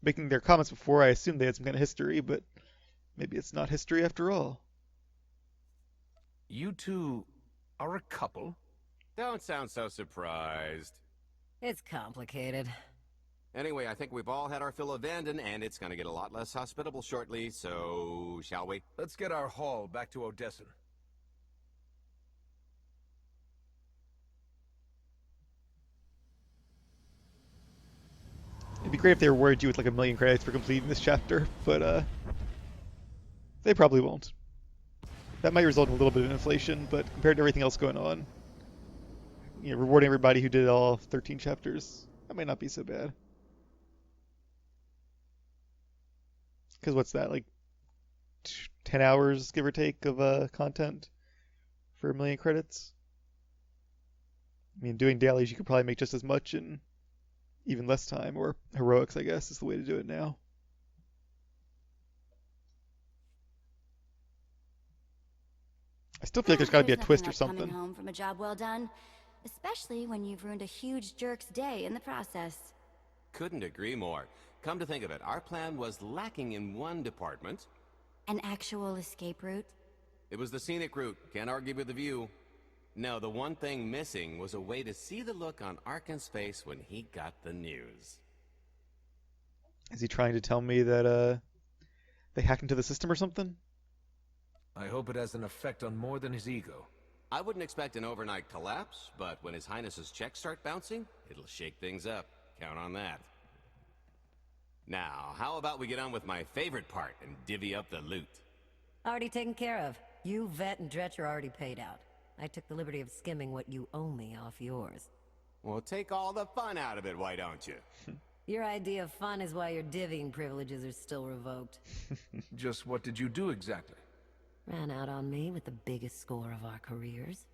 making their comments before, I assumed they had some kind of history, but maybe it's not history after all. You two are a couple? Don't sound so surprised. It's complicated. Anyway, I think we've all had our fill of Vanden, and it's going to get a lot less hospitable shortly, so shall we? Let's get our haul back to Odessa. It'd be great if they rewarded you with like 1,000,000 credits for completing this chapter, but they probably won't. That might result in a little bit of inflation, but compared to everything else going on, you know, rewarding everybody who did all 13 chapters, that might not be so bad. Because what's that, like 10 hours, give or take, of content for 1,000,000 credits? I mean, doing dailies, you could probably make just as much in even less time, or heroics, I guess, is the way to do it now. I still feel like there's got to be a There's twist nothing or like something. coming home from a job well done, especially when you've ruined a huge jerk's day in the process. Couldn't agree more. Come to think of it, our plan was lacking in one department. An actual escape route? It was the scenic route. Can't argue with the view. No, the one thing missing was a way to see the look on Arkan's face when he got the news. Is he trying to tell me that they hacked into the system or something? I hope it has an effect on more than his ego. I wouldn't expect an overnight collapse, but when His Highness's checks start bouncing, it'll shake things up. Count on that. Now, how about we get on with my favorite part and divvy up the loot? Already taken care of. You, Vette, and Dretch are already paid out. I took the liberty of skimming what you owe me off yours. Well, take all the fun out of it, why don't you? Your idea of fun is why your divvying privileges are still revoked. Just what did you do exactly? Ran out on me with the biggest score of our careers.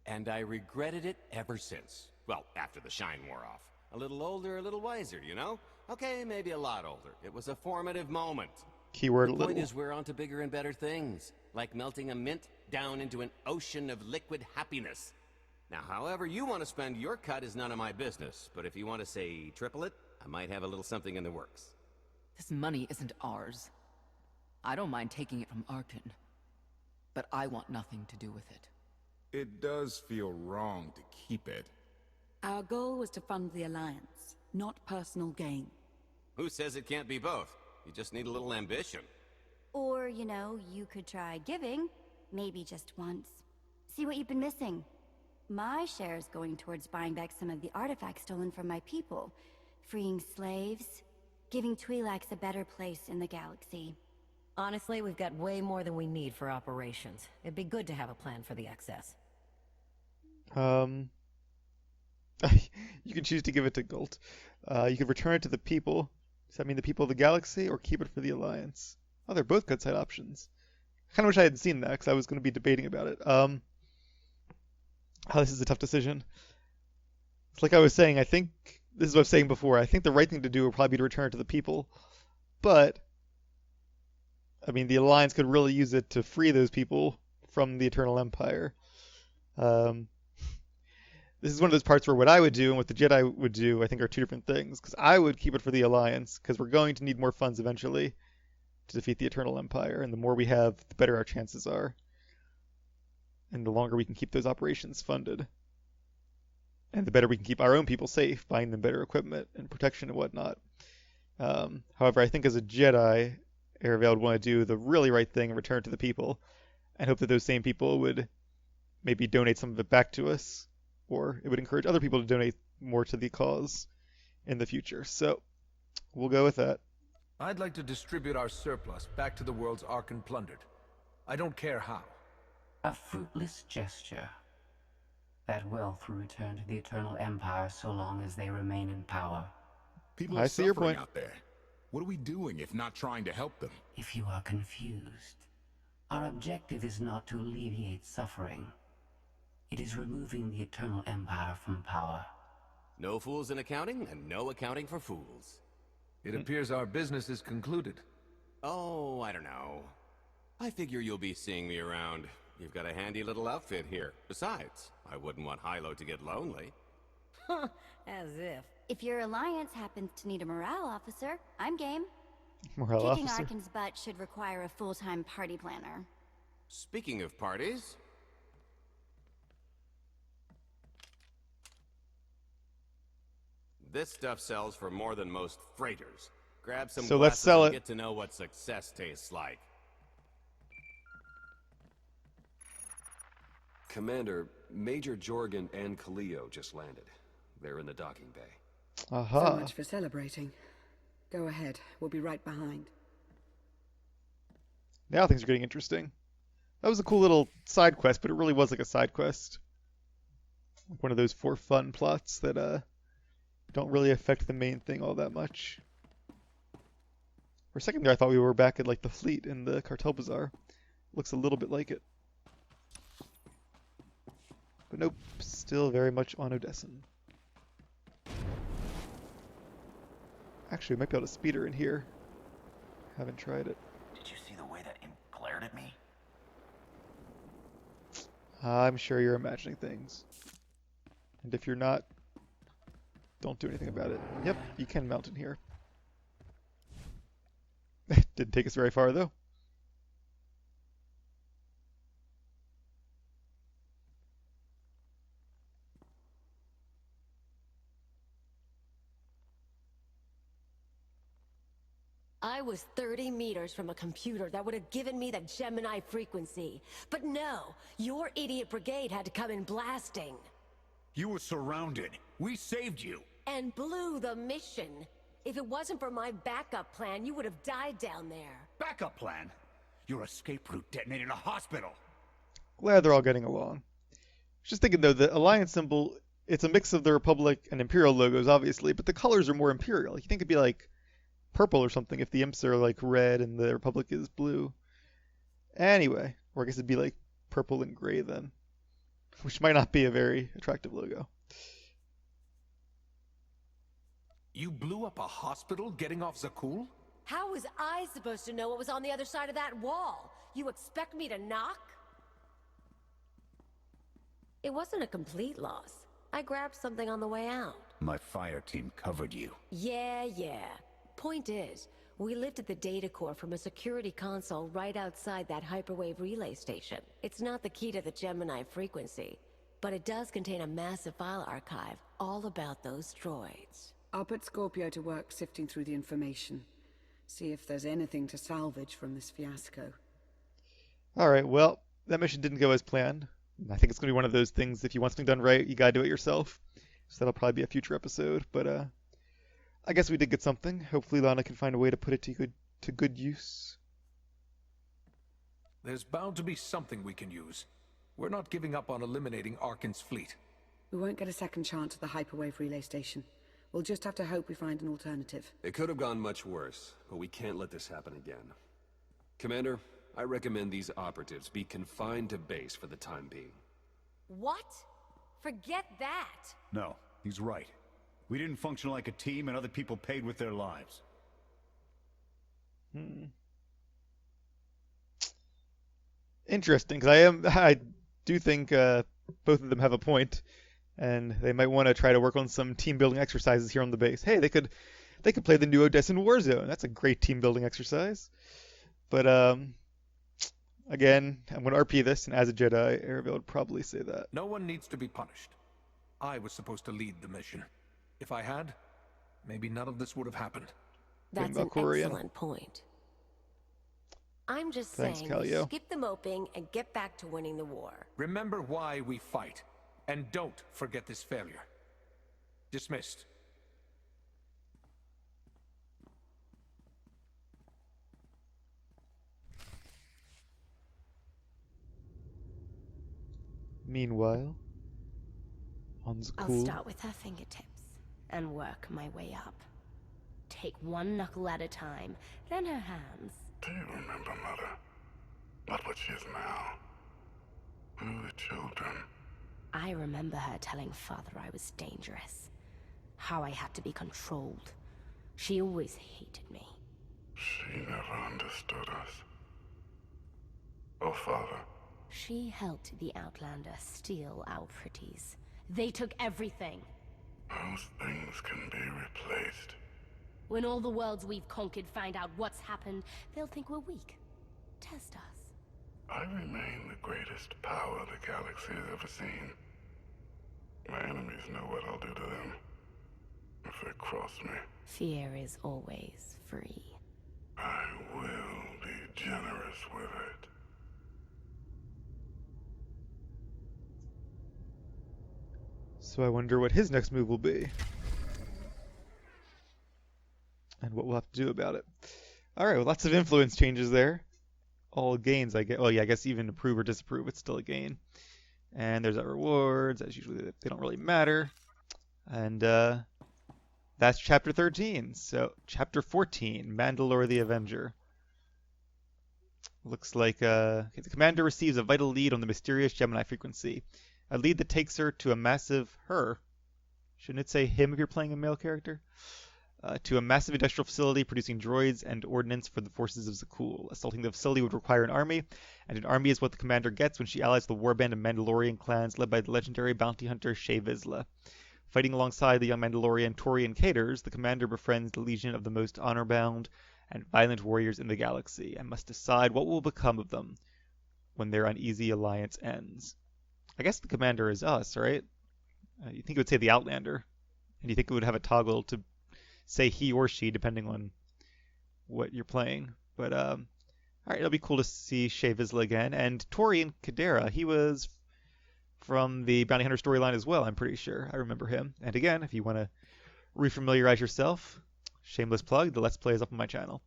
And I regretted it ever since. Well, after the shine wore off. A little older, a little wiser, you know? Okay, maybe a lot older. It was a formative moment. Keyword the little. point is we're on to bigger and better things. Like melting a mint down into an ocean of liquid happiness. Now, however you want to spend your cut is none of my business. But if you want to say triple it, I might have a little something in the works. This money isn't ours. I don't mind taking it from Arkan. But I want nothing to do with it. It does feel wrong to keep it. Our goal was to fund the Alliance, not personal gain. Who says it can't be both? You just need a little ambition. Or, you know, you could try giving. Maybe just once. See what you've been missing. My share's going towards buying back some of the artifacts stolen from my people. Freeing slaves. Giving Twi'leks a better place in the galaxy. Honestly, we've got way more than we need for operations. It'd be good to have a plan for the excess. You can choose to give it to Gault. You could return it to the people. Does that mean the people of the galaxy, or keep it for the Alliance? Oh, they're both good side options. I kind of wish I hadn't seen that, because I was going to be debating about it. This is a tough decision. It's like I was saying, I think, this is what I was saying before, I think the right thing to do would probably be to return it to the people. But, I mean, the Alliance could really use it to free those people from the Eternal Empire. This is one of those parts where what I would do and what the Jedi would do, I think, are two different things. Because I would keep it for the Alliance, because we're going to need more funds eventually to defeat the Eternal Empire. And the more we have, the better our chances are. And the longer we can keep those operations funded. And the better we can keep our own people safe, buying them better equipment and protection and whatnot. However, I think as a Jedi, Aravel would want to do the really right thing and return it to the people. And hope that those same people would maybe donate some of it back to us. Or it would encourage other people to donate more to the cause in the future. So, we'll go with that. I'd like to distribute our surplus back to the worlds Arkan plundered. I don't care how. A fruitless gesture. That wealth will return to the Eternal Empire so long as they remain in power. People are suffering out there. What are we doing if not trying to help them? If you are confused, our objective is not to alleviate suffering. It is removing the Eternal Empire from power. No fools in accounting, and no accounting for fools. It appears our business is concluded. Oh, I don't know. I figure you'll be seeing me around. You've got a handy little outfit here. Besides, I wouldn't want Hilo to get lonely. As if. If your Alliance happens to need a morale officer, I'm game. Morale Kicking officer. Arkan's butt should require a full-time party planner. Speaking of parties... This stuff sells for more than most freighters. Grab some So let's glasses sell and it. get to know what success tastes like. Commander, Major Jorgen and Kaleo just landed. They're in the docking bay. Aha. So much for celebrating. Go ahead. We'll be right behind. Now things are getting interesting. That was a cool little side quest, but it really was like a side quest. Like one of those for fun plots that don't really affect the main thing all that much. For a second there, I thought we were back at like the fleet in the Cartel Bazaar. Looks a little bit like it. But nope, still very much on Odessan. Actually, we might be able to speed her in here. Haven't tried it. Did you see the way that imp glared at me? I'm sure you're imagining things. And if you're not, don't do anything about it. Yep, you can mount in here. Didn't take us very far, though. I was 30 meters from a computer that would have given me the Gemini frequency. But no, your idiot brigade had to come in blasting. You were surrounded. We saved you. And blew the mission. If it wasn't for my backup plan, you would have died down there. Backup plan? Your escape route detonated a hospital. Glad they're all getting along. Just thinking, though, the Alliance symbol, it's a mix of the Republic and Imperial logos, obviously, but the colors are more Imperial. You think it'd be like purple or something if the imps are like red and the Republic is blue. Anyway, or I guess it'd be like purple and gray then, which might not be a very attractive logo. You blew up a hospital getting off Zakul? How was I supposed to know what was on the other side of that wall? You expect me to knock? It wasn't a complete loss. I grabbed something on the way out. My fire team covered you. Yeah. Point is, we lifted the data core from a security console right outside that hyperwave relay station. It's not the key to the Gemini frequency, but it does contain a massive file archive all about those droids. I'll put Scorpio to work sifting through the information. See if there's anything to salvage from this fiasco. Alright, well, that mission didn't go as planned. I think it's going to be one of those things, if you want something done right, you gotta do it yourself. So that'll probably be a future episode, but I guess we did get something. Hopefully Lana can find a way to put it to good use. There's bound to be something we can use. We're not giving up on eliminating Arkan's fleet. We won't get a second chance at the hyperwave relay station. We'll just have to hope we find an alternative. It could have gone much worse, but we can't let this happen again. Commander, I recommend these operatives be confined to base for the time being. What? Forget that! No, he's right. We didn't function like a team and other people paid with their lives. Interesting, because I do think both of them have a point, and they might want to try to work on some team building exercises here on the base. Hey, they could play the new Odessan Warzone. That's a great team building exercise. But again, I'm going to RP this, and as a Jedi, Aravel would probably say that. No one needs to be punished. I was supposed to lead the mission. If I had, maybe none of this would have happened. That's an excellent point. I'm just saying, skip the moping and get back to winning the war. Remember why we fight, and don't forget this failure. Dismissed. Meanwhile, on Zakul... I'll start with her fingertips and work my way up. Take one knuckle at a time, then her hands. Do you remember, Mother? Not what she is now. We were children. I remember her telling Father I was dangerous. How I had to be controlled. She always hated me. She never understood us. Oh, Father. She helped the Outlander steal our pretties. They took everything. Those things can be replaced. When all the worlds we've conquered find out what's happened, they'll think we're weak. Test us. I remain the greatest power the galaxy has ever seen. My enemies know what I'll do to them if they cross me. Fear is always free. I will be generous with it. So I wonder what his next move will be. And what we'll have to do about it. Alright, well, lots of influence changes there. All gains, I guess. Well, yeah, I guess even approve or disapprove, it's still a gain. And there's our rewards. As usually, they don't really matter. And that's Chapter 13. So, Chapter 14, Mandalore the Avenger. Looks like the commander receives a vital lead on the mysterious Gemini frequency. A lead that takes her to a massive her. Shouldn't it say him if you're playing a male character? to a massive industrial facility producing droids and ordnance for the forces of Zakul. Assaulting the facility would require an army, and an army is what the commander gets when she allies the warband of Mandalorian clans led by the legendary bounty hunter Shae Vizsla. Fighting alongside the young Mandalorian Torian Caters, the commander befriends the legion of the most honor-bound and violent warriors in the galaxy, and must decide what will become of them when their uneasy alliance ends. I guess the commander is us, right? You think it would say the Outlander, and you think it would have a toggle to say he or she depending on what you're playing. But alright, it'll be cool to see Shae Vizsla again. And Torian Kadera, he was from the Bounty Hunter storyline as well, I'm pretty sure. I remember him. And again, if you want to refamiliarize yourself, shameless plug, the Let's Play is up on my channel.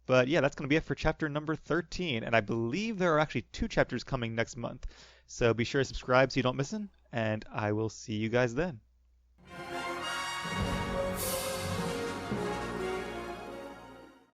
But yeah, that's going to be it for chapter number 13. And I believe there are actually 2 chapters coming next month. So be sure to subscribe so you don't miss them. And I will see you guys then.